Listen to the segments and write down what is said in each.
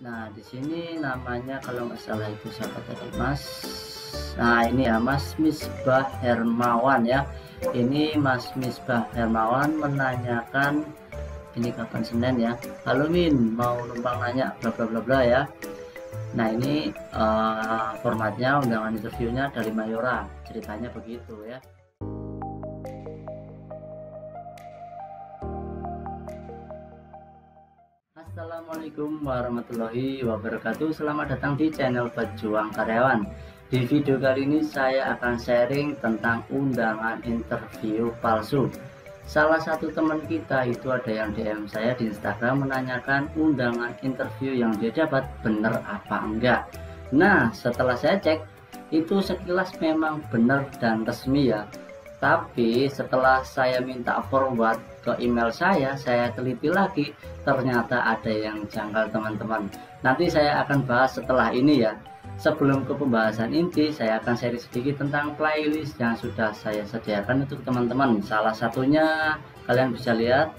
Nah, di sini namanya kalau nggak salah itu siapa tadi, Mas? Nah, ini ya Mas Misbah Hermawan ya. Ini Mas Misbah Hermawan menanyakan ini kapan Senin ya. Halo Min, mau numpang nanya bla bla bla bla ya. Nah, ini formatnya undangan interviewnya dari Mayora. Ceritanya begitu ya. Assalamualaikum warahmatullahi wabarakatuh. Selamat datang di channel Pejuang Karyawan. Di video kali ini saya akan sharing tentang undangan interview palsu. Salah satu teman kita itu ada yang DM saya di Instagram menanyakan undangan interview yang dia dapat benar apa enggak. Nah, setelah saya cek itu sekilas memang benar dan resmi ya. Tapi setelah saya minta forward ke email saya teliti lagi, ternyata ada yang janggal teman-teman. Nanti saya akan bahas setelah ini ya. Sebelum ke pembahasan inti, saya akan share sedikit tentang playlist yang sudah saya sediakan untuk teman-teman. Salah satunya kalian bisa lihat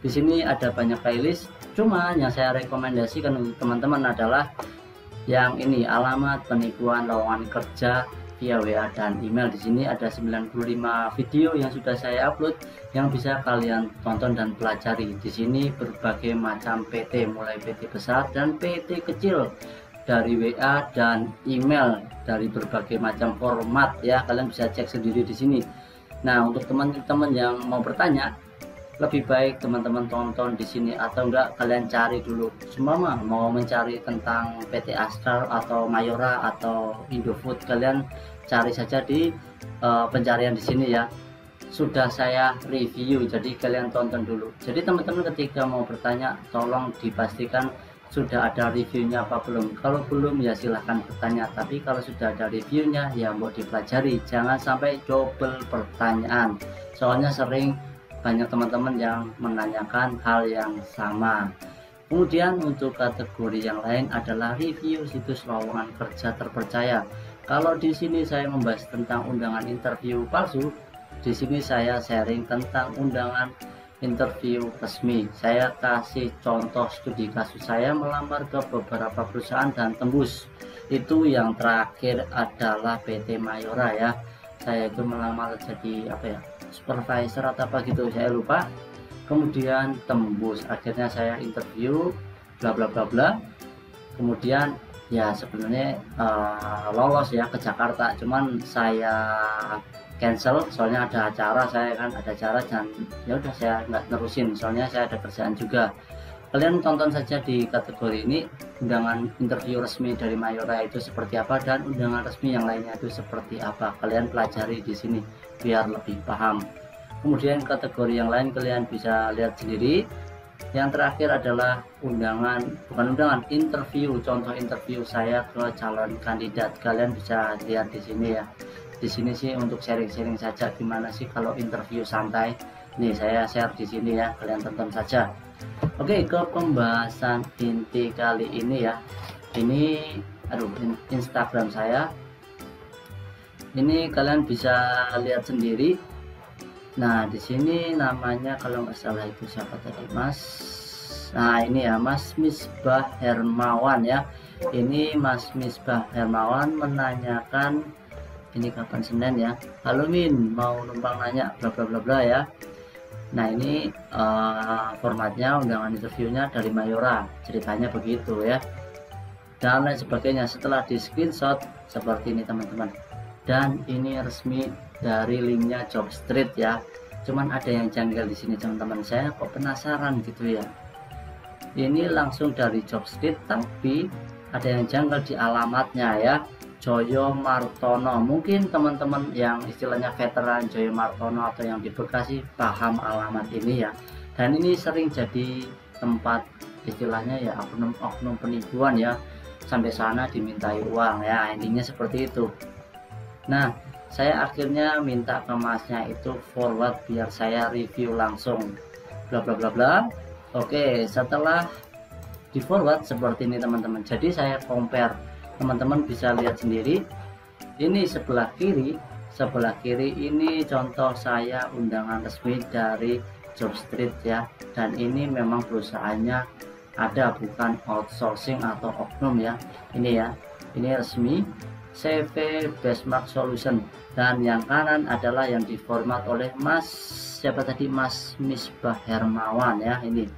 di sini ada banyak playlist. Cuma yang saya rekomendasikan untuk teman-teman adalah yang ini, alamat penipuan lowongan kerja via WA dan email. Di sini ada 95 video yang sudah saya upload yang bisa kalian tonton dan pelajari. Di sini berbagai macam PT, mulai PT besar dan PT kecil, dari WA dan email, dari berbagai macam format ya. Kalian bisa cek sendiri di sini. Nah, untuk teman-teman yang mau bertanya, lebih baik teman-teman tonton di sini atau enggak kalian cari dulu. Semua mau mencari tentang PT Astral atau Mayora atau Indofood, kalian cari saja di pencarian di sini ya. Sudah saya review, jadi kalian tonton dulu. Jadi teman-teman ketika mau bertanya tolong dipastikan sudah ada reviewnya apa belum. Kalau belum ya silahkan bertanya, tapi kalau sudah ada reviewnya ya mau dipelajari, jangan sampai double pertanyaan. Soalnya sering banyak teman-teman yang menanyakan hal yang sama. Kemudian untuk kategori yang lain adalah review situs lowongan kerja terpercaya. Kalau di sini saya membahas tentang undangan interview palsu, di sini saya sharing tentang undangan interview resmi. Saya kasih contoh studi kasus saya melamar ke beberapa perusahaan dan tembus. Itu yang terakhir adalah PT Mayora ya. Saya itu melamar jadi apa ya, supervisor atau apa gitu, saya lupa. Kemudian tembus, akhirnya saya interview bla bla bla bla. Kemudian ya sebenarnya lolos ya ke Jakarta, cuman saya cancel soalnya ada acara, saya kan ada acara dan ya udah saya nggak terusin soalnya saya ada kerjaan juga. Kalian tonton saja di kategori ini, undangan interview resmi dari Mayora itu seperti apa dan undangan resmi yang lainnya itu seperti apa. Kalian pelajari di sini biar lebih paham. Kemudian kategori yang lain kalian bisa lihat sendiri. Yang terakhir adalah interview, contoh interview saya ke calon kandidat. Kalian bisa lihat di sini ya. Di sini sih untuk sharing-sharing saja gimana sih kalau interview santai. Nih saya share di sini ya, kalian tonton saja. Oke, ke pembahasan inti kali ini ya. Ini Instagram saya. Ini kalian bisa lihat sendiri. Nah, di sini namanya kalau nggak salah itu siapa tadi, Mas? Nah, ini ya Mas Misbah Hermawan ya. Ini Mas Misbah Hermawan menanyakan ini kapan Senin ya. Halo Min, mau numpang nanya bla bla bla bla ya. Nah, ini formatnya undangan interviewnya dari Mayora. Ceritanya begitu ya. Dan lain sebagainya. Setelah di screenshot seperti ini teman-teman. Dan ini resmi dari linknya Jobstreet ya. Cuman ada yang janggal di sini teman-teman. Saya kok penasaran gitu ya. Ini langsung dari Jobstreet, tapi ada yang janggal di alamatnya ya. Joyo Martono, mungkin teman-teman yang istilahnya veteran Joyo Martono atau yang di Bekasi paham alamat ini ya. Dan ini sering jadi tempat istilahnya ya oknum penipuan ya, sampai sana dimintai uang ya, intinya seperti itu. Nah, saya akhirnya minta ke masnya itu forward biar saya review langsung bla bla bla bla. Oke, setelah di forward seperti ini teman-teman, jadi saya compare, teman-teman bisa lihat sendiri. Ini sebelah kiri ini contoh saya undangan resmi dari Jobstreet ya, dan ini memang perusahaannya ada, bukan outsourcing atau oknum ya. Ini ya, ini resmi CV Benchmark Solution. Dan yang kanan adalah yang diformat oleh Mas siapa tadi, Mas Misbah Hermawan ya. Ini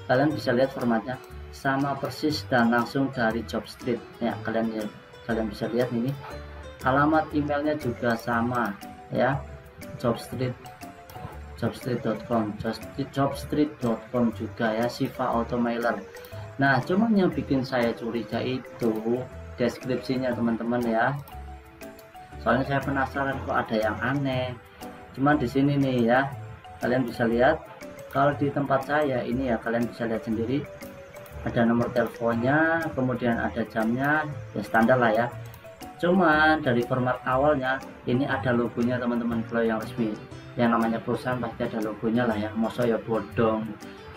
kalian bisa lihat formatnya sama persis dan langsung dari Jobstreet ya. Kalian bisa lihat ini, alamat emailnya juga sama ya, jobstreet.com juga ya, Siva Automailer. Nah, cuman yang bikin saya curiga itu deskripsinya teman-teman ya. Soalnya saya penasaran kok ada yang aneh. Cuman di sini nih ya, kalian bisa lihat kalau di tempat saya ini ya, kalian bisa lihat sendiri ada nomor teleponnya, kemudian ada jamnya, ya standar lah ya. Cuman dari format awalnya ini ada logonya teman-teman. Kalau yang resmi, yang namanya perusahaan pasti ada logonya lah ya, masa ya bodong.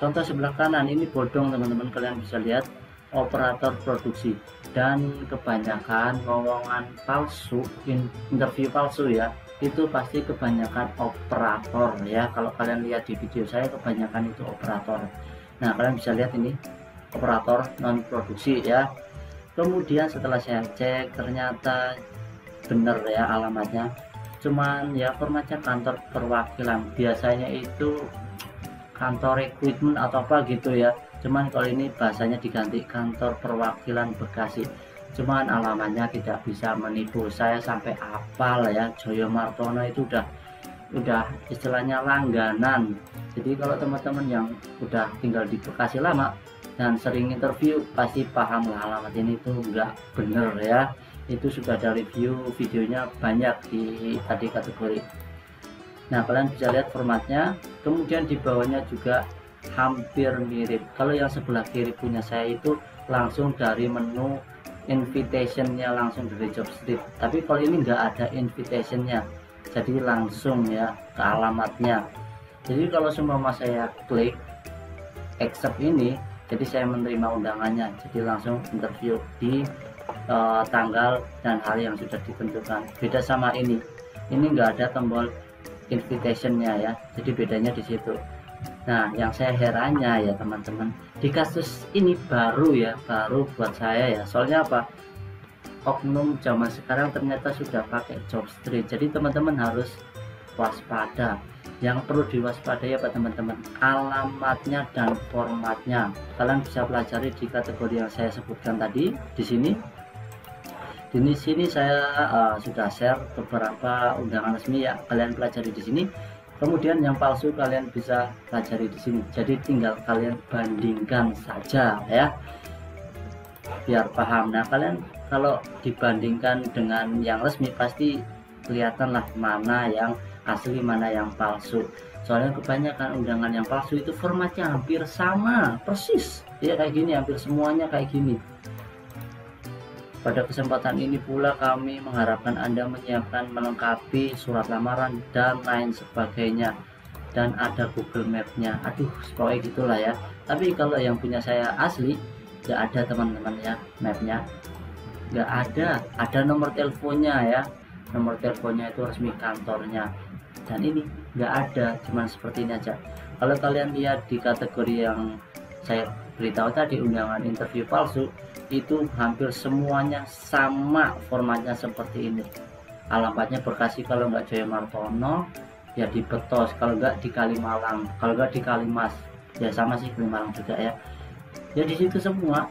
Contoh sebelah kanan ini bodong teman-teman, kalian bisa lihat operator produksi. Dan kebanyakan lowongan palsu, interview palsu ya, itu pasti kebanyakan operator ya. Kalau kalian lihat di video saya kebanyakan itu operator. Nah, kalian bisa lihat ini operator non produksi ya. Kemudian setelah saya cek ternyata bener ya alamatnya, cuman ya formatnya kantor perwakilan, biasanya itu kantor recruitment atau apa gitu ya. Cuman kalau ini bahasanya diganti kantor perwakilan Bekasi. Cuman alamatnya tidak bisa menipu, saya sampai apal ya. Joyo Martono itu udah istilahnya langganan. Jadi kalau teman-teman yang udah tinggal di Bekasi lama dan sering interview pasti paham lah alamat ini tuh nggak bener ya. Itu sudah ada review videonya banyak di tadi kategori. Nah, kalian bisa lihat formatnya, kemudian di bawahnya juga hampir mirip. Kalau yang sebelah kiri punya saya itu langsung dari menu invitationnya, langsung dari Jobstreet. Tapi kalau ini nggak ada invitationnya, jadi langsung ya ke alamatnya. Jadi kalau semua saya klik accept ini, jadi saya menerima undangannya, jadi langsung interview di tanggal dan hari yang sudah ditentukan. Beda sama ini nggak ada tombol invitationnya ya, jadi bedanya di situ. Nah, yang saya herannya ya teman-teman, di kasus ini baru buat saya ya. Soalnya apa, oknum zaman sekarang ternyata sudah pakai Jobstreet, jadi teman-teman harus waspada. Yang perlu diwaspadai apa teman-teman, alamatnya dan formatnya. Kalian bisa pelajari di kategori yang saya sebutkan tadi di sini. Di sini saya sudah share beberapa undangan resmi ya, kalian pelajari di sini. Kemudian yang palsu kalian bisa pelajari di sini. Jadi tinggal kalian bandingkan saja ya, biar paham. Nah, kalian kalau dibandingkan dengan yang resmi pasti kelihatan lah mana yang asli mana yang palsu. Soalnya kebanyakan undangan yang palsu itu formatnya hampir sama persis ya, kayak gini, hampir semuanya kayak gini. Pada kesempatan ini pula kami mengharapkan Anda menyiapkan melengkapi surat lamaran dan lain sebagainya, dan ada Google Map-nya. Aduh, pokoknya gitulah ya. Tapi kalau yang punya saya asli nggak ada teman-teman ya, mapnya nggak ada. Ada nomor teleponnya ya, nomor teleponnya itu resmi kantornya, dan ini nggak ada, cuman seperti ini aja. Kalau kalian lihat di kategori yang saya beritahu tadi, undangan interview palsu, itu hampir semuanya sama formatnya seperti ini. Alamatnya Bekasi, kalau nggak Joyo Martono ya di Betos, kalau nggak di Kalimalang, kalau nggak di Kalimas ya sama sih, Kalimalang juga ya. Ya di situ semua,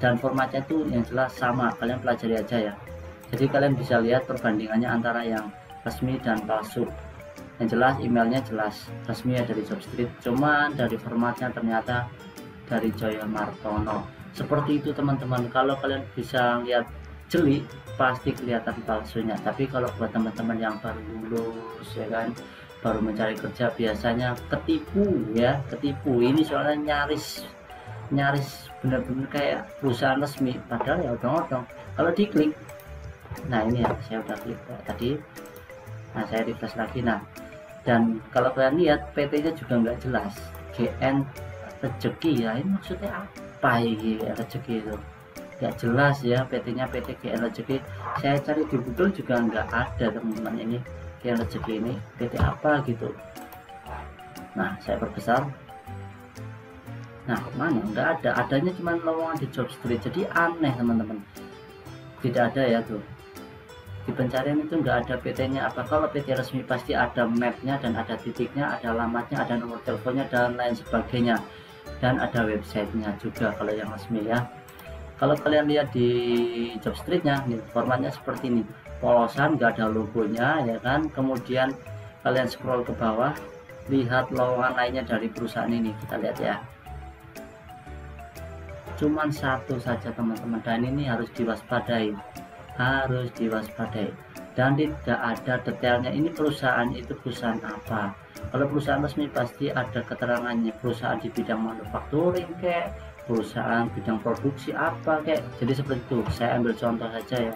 dan formatnya itu yang jelas sama. Kalian pelajari aja ya. Jadi kalian bisa lihat perbandingannya antara yang resmi dan palsu. Yang jelas emailnya jelas resmi ya dari Jobstreet, cuman dari formatnya ternyata dari Joyo Martono. Seperti itu teman-teman. Kalau kalian bisa lihat jeli pasti kelihatan palsunya. Tapi kalau buat teman-teman yang baru lulus ya kan, baru mencari kerja, biasanya ketipu ya, ketipu. Ini soalnya nyaris benar-benar kayak perusahaan resmi, padahal ya odong-odong. Kalau diklik, nah ini ya, saya udah klik tadi. Nah, saya refresh lagi. Nah, dan kalau kalian lihat PT-nya juga nggak jelas, GN Rezeki ya. Ini maksudnya apa ini Rezeki itu? Nggak jelas ya, PT-nya PT GN Rezeki. Saya cari di Google juga nggak ada teman-teman, ini GN Rezeki ini PT apa gitu. Nah, saya perbesar. Nah, mana nggak ada, adanya cuma lowongan di Jobstreet. Jadi aneh teman-teman, tidak ada ya tuh di pencarian itu nggak ada PT-nya apa. Kalau PT resmi pasti ada mapnya dan ada titiknya, ada alamatnya, ada nomor teleponnya dan lain sebagainya, dan ada websitenya juga kalau yang resmi ya. Kalau kalian lihat di Jobstreet-nya nih, formatnya seperti ini, polosan, nggak ada logonya ya kan. Kemudian kalian scroll ke bawah, lihat lowongan lainnya dari perusahaan ini, kita lihat ya, cuman satu saja teman-teman, dan ini harus diwaspadai, dan tidak ada detailnya ini perusahaan itu perusahaan apa. Kalau perusahaan resmi pasti ada keterangannya, perusahaan di bidang manufacturing kayak, perusahaan bidang produksi apa kayak. Jadi seperti itu. Saya ambil contoh saja ya,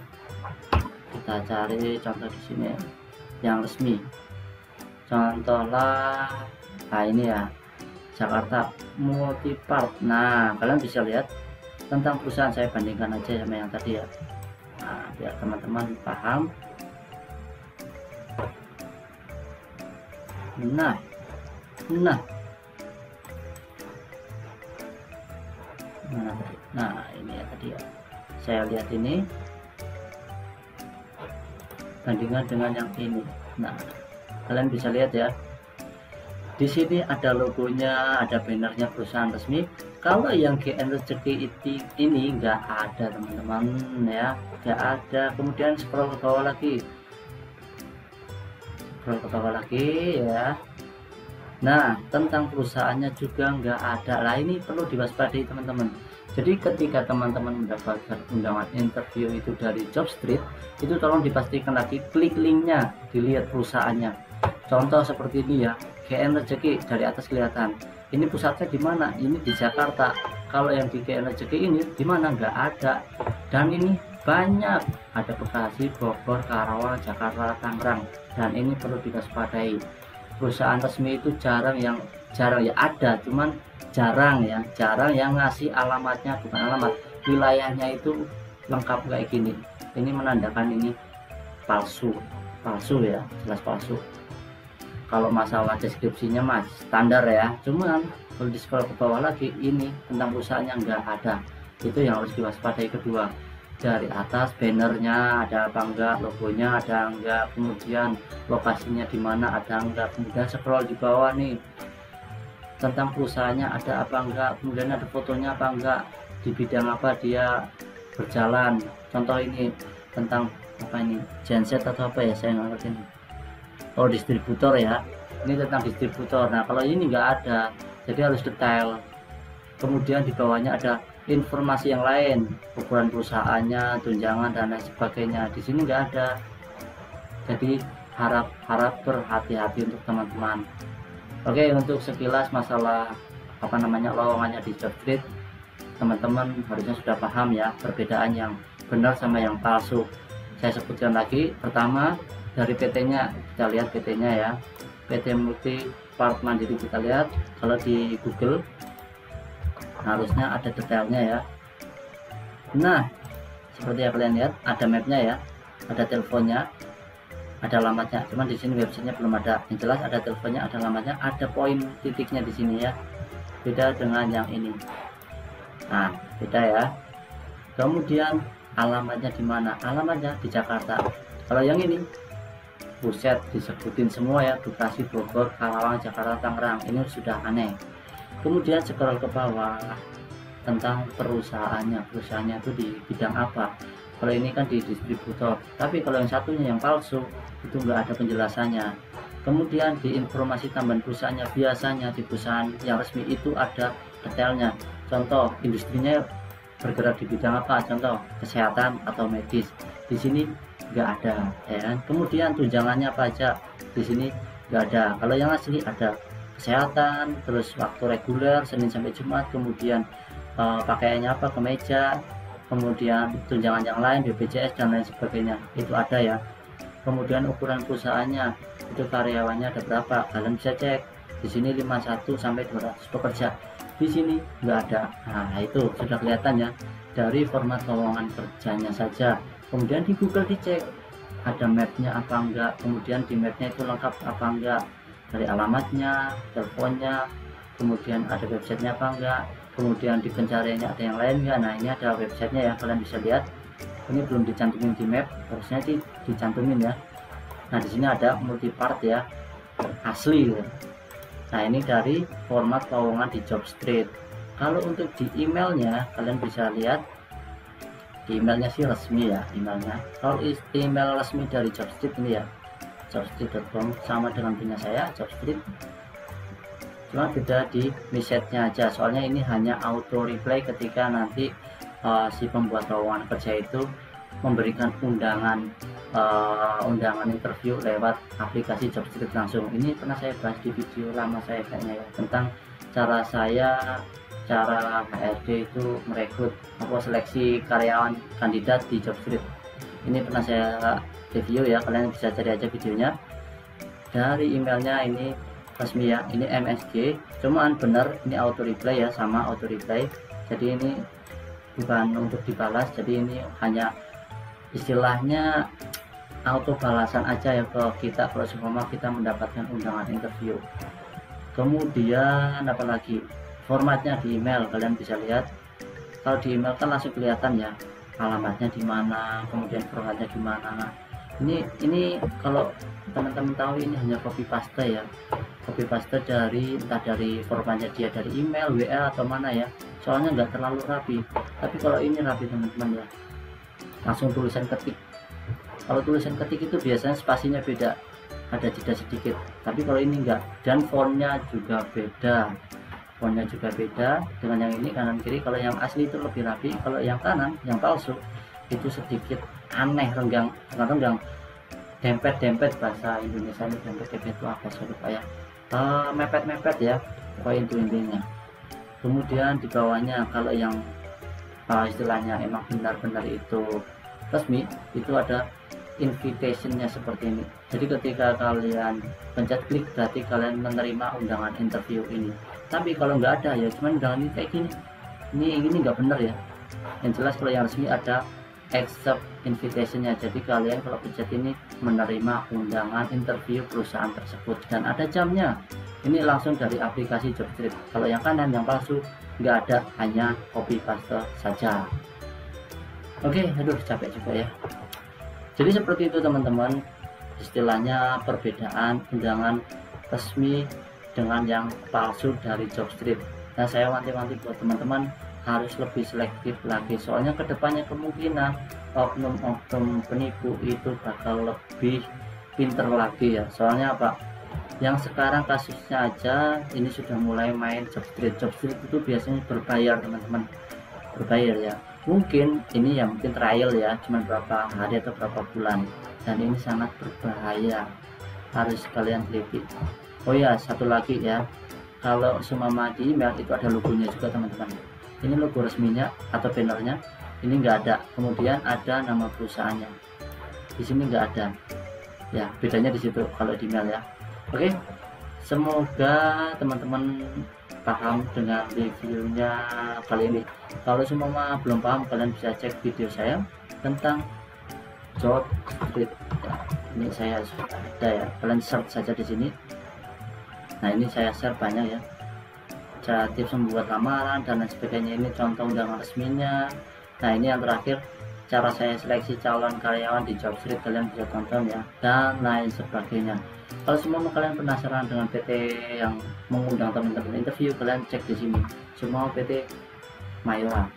kita cari contoh di sini yang resmi. Contohlah nah ini ya, Jakarta Multipart. Nah, kalian bisa lihat tentang perusahaan, saya bandingkan aja sama yang tadi ya. Nah, biar teman-teman paham. Nah mana tadi? Nah ini ya tadi ya, saya lihat ini bandingan dengan yang ini. Nah, kalian bisa lihat ya, di sini ada logonya, ada bannernya perusahaan resmi. Kalau yang GN Rezeki ini nggak ada teman-teman ya, nggak ada. Kemudian scroll ke bawah lagi, ya. Nah, tentang perusahaannya juga nggak ada. Lah ini perlu diwaspadai teman-teman. Jadi ketika teman-teman mendapatkan undangan interview itu dari Jobstreet, itu tolong dipastikan lagi, klik linknya, dilihat perusahaannya. Contoh seperti ini ya, GN Rezeki dari atas kelihatan. Ini pusatnya di mana? Ini di Jakarta. Kalau yang di GN Rezeki ini di mana? Nggak ada. Dan ini banyak, ada Bekasi, Bogor, Karawang, Jakarta, Tangerang. Dan ini perlu diwaspadai. Perusahaan resmi itu jarang ya ada, cuman jarang yang ngasih alamatnya, bukan alamat, wilayahnya itu lengkap kayak gini. Ini menandakan ini palsu ya, jelas palsu. Kalau masalah deskripsinya mas standar ya, cuman kalau di scroll ke bawah lagi, ini tentang perusahaannya nggak ada. Itu yang harus diwaspadai. Kedua, dari atas bannernya ada apa enggak, logonya ada enggak, kemudian lokasinya di mana ada enggak, kemudian scroll di bawah nih, tentang perusahaannya ada apa enggak, kemudian ada fotonya apa enggak, di bidang apa dia berjalan. Contoh ini tentang apa ini, genset atau apa ya, saya nggak ngerti ini. Oh, distributor ya, ini tentang distributor. Nah, kalau ini nggak ada, jadi harus detail. Kemudian di bawahnya ada informasi yang lain, ukuran perusahaannya, tunjangan dan lain sebagainya. Di sini nggak ada. Jadi harap berhati-hati untuk teman-teman. Oke, untuk sekilas masalah apa namanya lowongannya di Jobstreet, teman-teman harusnya sudah paham ya perbedaan yang benar sama yang palsu. Saya sebutkan lagi. Pertama, dari PT-nya, kita lihat PT-nya ya, PT Multipart Mandiri. Kita lihat kalau di Google harusnya ada detailnya ya. Nah, seperti yang kalian lihat, ada mapnya ya, ada teleponnya, ada alamatnya. Cuman di sini websitenya belum ada. Yang jelas ada teleponnya, ada alamatnya, ada poin titiknya di sini ya. Beda dengan yang ini. Nah, beda ya. Kemudian alamatnya di mana? Alamatnya di Jakarta. Kalau yang ini, buset, disebutin semua ya, Bekasi, Bogor, Karawang, Jakarta, Tangerang. Ini sudah aneh. Kemudian scroll ke bawah tentang perusahaannya itu di bidang apa. Kalau ini kan di distributor, tapi kalau yang satunya yang palsu itu enggak ada penjelasannya. Kemudian di informasi tambahan perusahaannya, biasanya di perusahaan yang resmi itu ada detailnya. Contoh, industrinya bergerak di bidang apa, contoh kesehatan atau medis. Di sini enggak ada ya kan. Kemudian tunjangannya apa aja, di sini enggak ada. Kalau yang asli ada kesehatan, terus waktu reguler Senin sampai Jumat, kemudian pakaiannya apa, kemeja, kemudian tunjangan yang lain, BPJS dan lain sebagainya, itu ada ya. Kemudian ukuran perusahaannya, itu karyawannya ada berapa, kalian bisa cek di sini 51 sampai 200 pekerja. Di sini nggak ada. Nah, itu sudah kelihatan ya dari format lowongan kerjanya saja. Kemudian di Google dicek ada mapnya apa enggak, kemudian di mapnya itu lengkap apa enggak, dari alamatnya, teleponnya, kemudian ada websitenya apa enggak, kemudian di pencariannya ada yang lain ya. Nah, ini ada websitenya ya, kalian bisa lihat. Ini belum dicantumin di map, harusnya dicantumin ya. Nah, di sini ada multi part ya, asli ya. Nah, ini dari format lowongan di Jobstreet. Kalau untuk di emailnya, kalian bisa lihat di emailnya sih resmi ya, emailnya. Kalau email resmi dari Jobstreet ini ya, jobstreet.com, sama dengan punya saya, Jobstreet. Cuma beda di message-nya aja, soalnya ini hanya auto reply ketika nanti si pembuat lowongan kerja itu memberikan undangan interview lewat aplikasi Jobstreet langsung. Ini pernah saya bahas di video lama saya kayaknya ya, tentang cara HRD itu merekrut seleksi karyawan kandidat di Jobstreet. Ini pernah saya review ya, kalian bisa cari aja videonya. Dari emailnya ini resmi ya, ini MSG, cuman bener ini auto reply ya, sama auto reply, jadi ini bukan untuk dibalas, jadi ini hanya istilahnya auto balasan aja ya ke kita kalau seumpama kita mendapatkan undangan interview. Kemudian apalagi, formatnya di email kalian bisa lihat. Kalau di email kan langsung kelihatan ya alamatnya di mana, kemudian formatnya di mana. Ini kalau teman-teman tahu, ini hanya copy paste ya, copy paste dari entah dari formatnya dia dari email, WA atau mana ya, soalnya nggak terlalu rapi. Tapi kalau ini rapi teman-teman ya, langsung tulisan ketik. Kalau tulisan ketik itu biasanya spasinya beda, ada jeda sedikit, tapi kalau ini enggak. Dan fontnya juga beda, dengan yang ini kanan kiri. Kalau yang asli itu lebih rapi, kalau yang kanan yang palsu itu sedikit aneh, renggang, dempet bahasa Indonesia ini. Dempet itu apa saya lupa ya, mepet ya, pokoknya itu intinya. Kemudian di bawahnya kalau yang istilahnya emang benar-benar itu resmi, itu ada invitationnya seperti ini. Jadi ketika kalian pencet klik, berarti kalian menerima undangan interview ini. Tapi kalau nggak ada ya cuman undangan ini kayak gini, ini nggak benar ya. Yang jelas kalau yang resmi ada accept invitationnya, jadi kalian kalau pencet ini menerima undangan interview perusahaan tersebut, dan ada jamnya. Ini langsung dari aplikasi Jobstreet. Kalau yang kanan yang palsu nggak ada, hanya copy paste saja. Oke, aduh capek juga ya. Jadi seperti itu teman-teman, istilahnya perbedaan undangan resmi dengan yang palsu dari Jobstreet. Nah, saya wanti-wanti buat teman-teman harus lebih selektif lagi, soalnya kedepannya kemungkinan oknum-oknum penipu itu bakal lebih pinter lagi ya. Soalnya apa, yang sekarang kasusnya aja ini sudah mulai main Jobstreet itu biasanya berbayar teman-teman, berbayar ya. Mungkin ini ya, mungkin trial ya, cuma berapa hari atau berapa bulan, dan ini sangat berbahaya, harus kalian teliti. Oh ya, satu lagi ya, kalau seumpama di email itu ada logonya juga teman-teman. Ini logo resminya atau bannernya, ini enggak ada. Kemudian ada nama perusahaannya, di sini enggak ada ya, bedanya di situ kalau di email ya. Oke, semoga teman-teman paham dengan reviewnya kali ini. Kalau semua belum paham, kalian bisa cek video saya tentang Jobstreet ya. Ini saya sudah ada ya, kalian search saja di sini. Nah, ini saya share banyak ya, cara tips membuat lamaran dan lain sebagainya. Ini contoh undangan resminya. Nah, ini yang terakhir, cara saya seleksi calon karyawan di Jobstreet, kalian bisa tonton ya, dan lain sebagainya. Kalau semua kalian penasaran dengan PT yang mengundang teman-teman interview, kalian cek di sini, semua PT Mayora.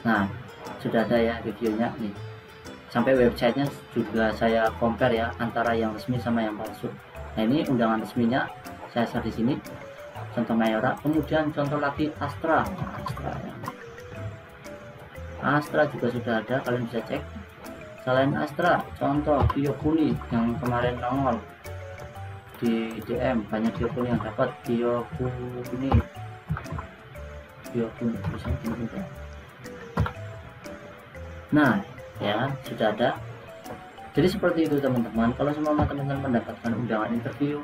Nah, sudah ada ya videonya nih, sampai websitenya juga saya compare ya, antara yang resmi sama yang palsu. Nah, ini undangan resminya saya share di sini, contoh Mayora. Kemudian contoh lagi Astra ya. Astra juga sudah ada, kalian bisa cek. Selain Astra, contoh Gyokuni yang kemarin nongol di DM, banyak Gyokuni yang dapat. Gyokuni bisa juga. Nah ya, sudah ada. Jadi seperti itu teman-teman. Kalau semua teman-teman mendapatkan undangan interview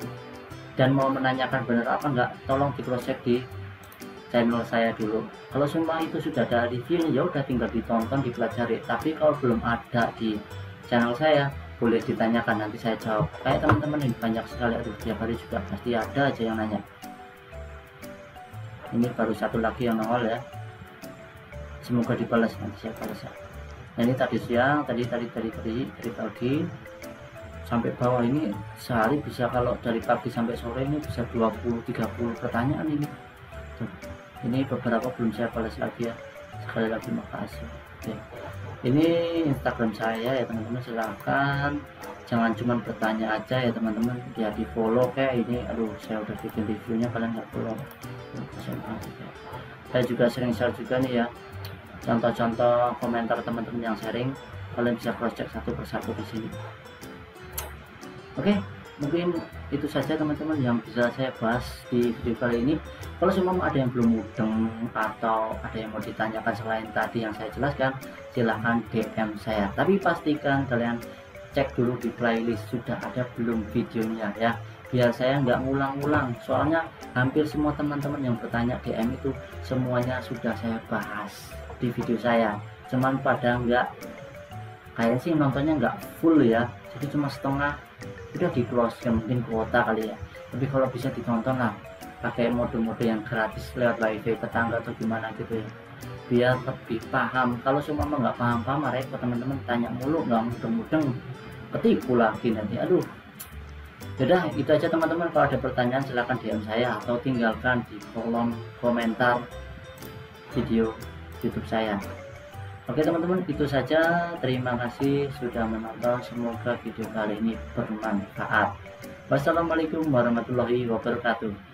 dan mau menanyakan benar apa enggak, tolong di cross check di channel saya dulu. Kalau semua itu sudah ada reviewnya, ya udah tinggal ditonton, dipelajari. Tapi kalau belum ada di channel saya, boleh ditanyakan, nanti saya jawab. Kayak teman-teman ini banyak sekali, aduh tiap hari juga pasti ada aja yang nanya. Ini baru satu lagi yang nongol ya, semoga dibalas, nanti saya balas ya. Nah ini tadi siang, tadi pagi sampai bawah ini sehari bisa, kalau dari pagi sampai sore ini bisa 20-30 pertanyaan ini. Tuh, ini beberapa belum saya balas lagi ya. Sekali lagi makasih. Oke. Ini Instagram saya ya teman-teman, silahkan jangan cuma bertanya aja ya teman-teman, ya di follow kayak ini. Aduh saya udah bikin reviewnya kalian nggak follow. Saya juga sering share juga nih ya contoh-contoh komentar teman-teman yang sharing, kalian bisa cross check satu persatu di sini. Oke, mungkin itu saja teman-teman yang bisa saya bahas di video kali ini. Kalau semua ada yang belum mudeng atau ada yang mau ditanyakan selain tadi yang saya jelaskan, silahkan DM saya. Tapi pastikan kalian cek dulu di playlist sudah ada belum videonya ya, biar saya nggak ngulang-ngulang. Soalnya hampir semua teman-teman yang bertanya DM itu semuanya sudah saya bahas di video saya, cuman pada nggak, kayaknya sih nontonnya nggak full ya, jadi cuma setengah, udah di close ya, mungkin kuota kali ya. Tapi kalau bisa ditonton lah pakai mode-mode yang gratis lewat wifi tetangga atau gimana gitu ya, biar lebih paham. Kalau semua nggak paham-paham repot teman-teman, tanya mulu nggak mudeng-mudeng, ketipu lagi nanti. Aduh, yaudah itu aja teman-teman. Kalau ada pertanyaan silahkan DM saya atau tinggalkan di kolom komentar video YouTube saya. Oke teman-teman, itu saja. Terima kasih sudah menonton, semoga video kali ini bermanfaat. Wassalamualaikum warahmatullahi wabarakatuh.